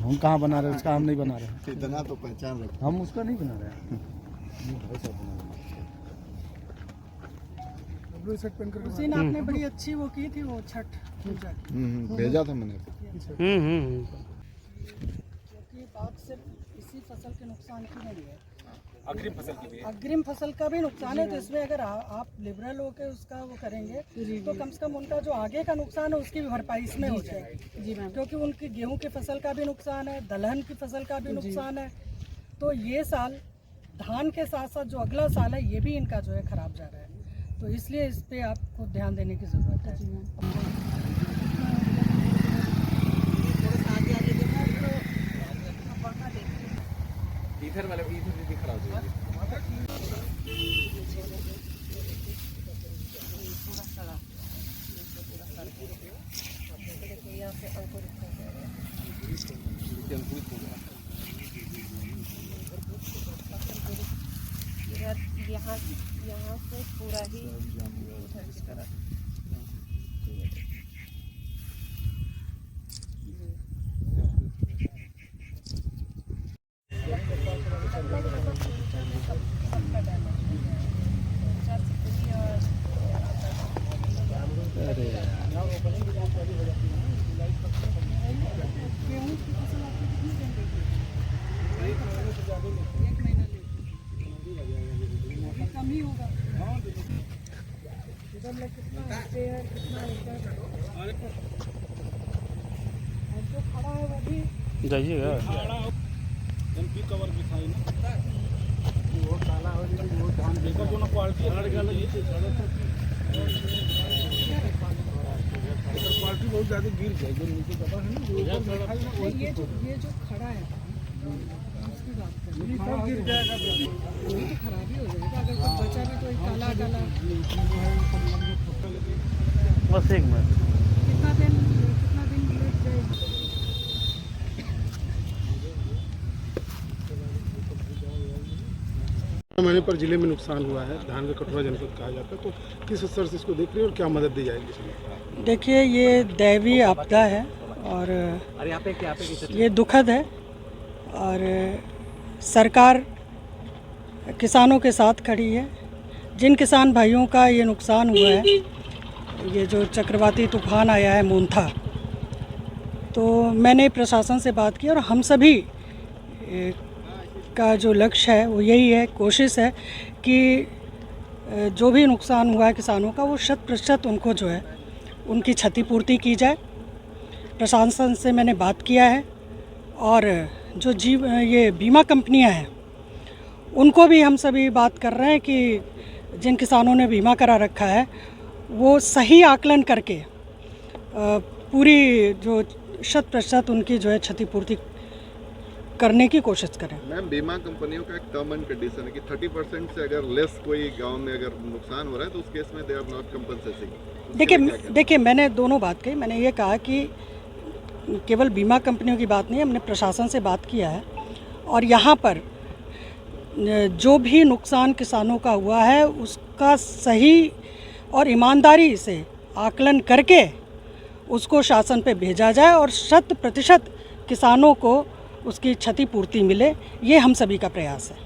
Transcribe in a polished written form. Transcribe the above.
हम कहाँ बना रहे हैं, उसका हम नहीं बना रहे हैं। इतना तो पहचान रखो। हम उसका नहीं बना रहे हैं, हम भाई साहब बना रहे हैं। उस दिन आपने बड़ी अच्छी वो की थी, वो छठ पूजा की। भेजा था मैंने। क्योंकि बात सिर्फ इसी फसल के नुकसान की नहीं है, अग्रिम फसल की भी है। अग्रिम फसल का भी नुकसान है। तो इसमें अगर आप लिबरल होकर उसका वो करेंगे तो कम से कम उनका जो आगे का नुकसान है उसकी भी भरपाई इसमें हो जाएगी। जी मैम, क्योंकि उनकी गेहूं की फसल का भी नुकसान है, दलहन की फसल का भी नुकसान है। तो ये साल धान के साथ साथ जो अगला साल है ये भी इनका जो है खराब जा रहा है। तो इसलिए इस पे आपको ध्यान देने की ज़रूरत है। इधर वाले इधर दीदी खड़ा हो जाएगी। यहाँ से पूरा ही उधर की तरफ। कम ही होगा। इधर में कितना है, कितना और जो खड़ा है वो भी जाइएगा। एमपी कवर भी था ना, वो काला हो गया, वो धान देखो दोनों क्वालिटी क्वालिटी बहुत ज़्यादा गिर गई, जो नीचे दबा है ना, ये जो खड़ा है उसकी बात करें, सब गिर जाएगा। वही तो खराबी हो जाएगा। अगर कुछ बचा भी तो काला काला बस एक मिनट। कितना दिन लेट जाएगी। महीने पर जिले में नुकसान हुआ है, धान का कटुआ जनपद कहा जाता है, तो किस स्तर से इसको देख रहे हैं और क्या मदद दी जाएगी इसमें? देखिए, ये दैवीय आपदा है और ये दुखद है और सरकार किसानों के साथ खड़ी है। जिन किसान भाइयों का ये नुकसान हुआ है, ये जो चक्रवाती तूफान आया है मोन्था, तो मैंने प्रशासन से बात की और हम सभी का जो लक्ष्य है वो यही है, कोशिश है कि जो भी नुकसान हुआ है किसानों का वो 100% उनको जो है उनकी क्षतिपूर्ति की जाए। प्रशासन से मैंने बात किया है और जो ये बीमा कंपनियां हैं उनको भी हम सभी बात कर रहे हैं कि जिन किसानों ने बीमा करा रखा है वो सही आकलन करके पूरी जो 100% उनकी जो है क्षतिपूर्ति करने की कोशिश करें। मैम, बीमा कंपनियों का एक टर्म एंड कंडीशन है कि 30% से अगर लेस कोई गांव में अगर नुकसान हो रहा है तो उस केस में दे आर नॉट कंपनसेटिंग। देखिए मैंने दोनों बात कही। मैंने ये कहा कि केवल बीमा कंपनियों की बात नहीं, हमने प्रशासन से बात किया है और यहाँ पर जो भी नुकसान किसानों का हुआ है उसका सही और ईमानदारी से आकलन करके उसको शासन पे भेजा जाए और 100% किसानों को उसकी क्षतिपूर्ति मिले। ये हम सभी का प्रयास है।